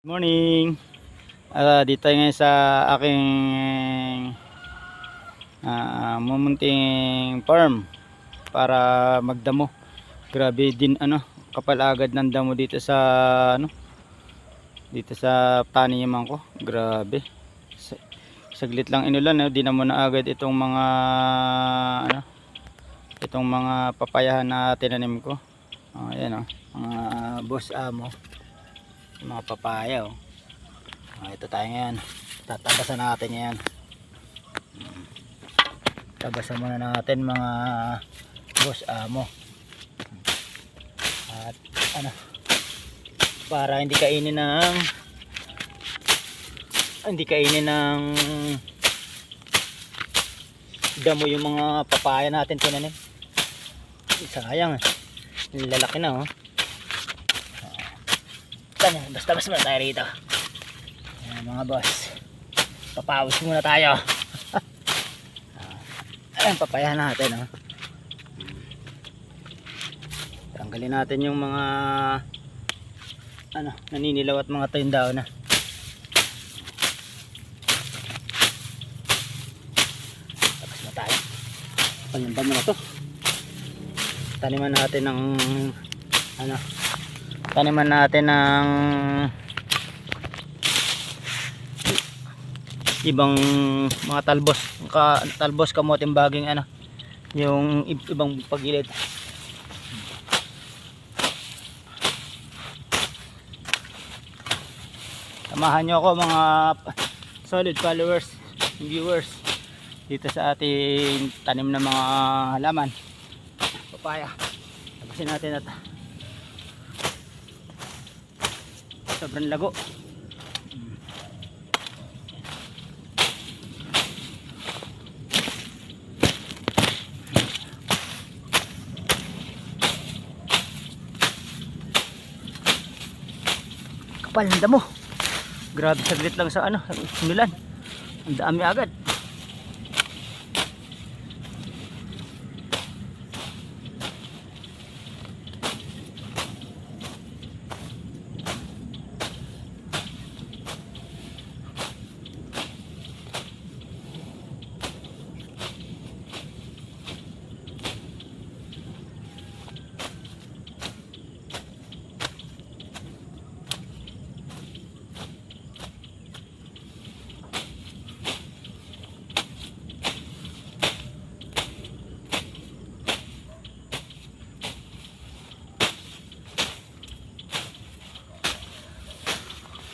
Morning. Dito ngayon sa aking mumunting farm para magdamo. Grabe din kapal agad ng damo dito sa dito sa taniman ko. Grabe. Saglit lang inulan, di naman na agad itong mga itong mga papayahan na tinanim ko. Ayan mga boss amo. Mga papaya ito tayo ngayon, tatabasan natin yan. Tabasan muna natin mga boss amo at para hindi kainin ng damo yung mga papaya natin tinanim. Sayang lalaki na basta muna tayo rito. Ayan, mga boss, papawis muna tayo. Ayan, papayahan natin tanggalin natin yung mga naninilaw at mga tuyong daon tapos na tayo. Palimban mo na to. Taniman natin ng taniman natin ng ibang mga talbos, kamoting baging yung ibang pagilid. Samahan nyo ako mga solid followers and viewers dito sa ating tanim na mga halaman papaya. Tapusin natin at sobrang lago. Kapal ng damo. Grabe, saglit lang sa simulan. Ang dami agad.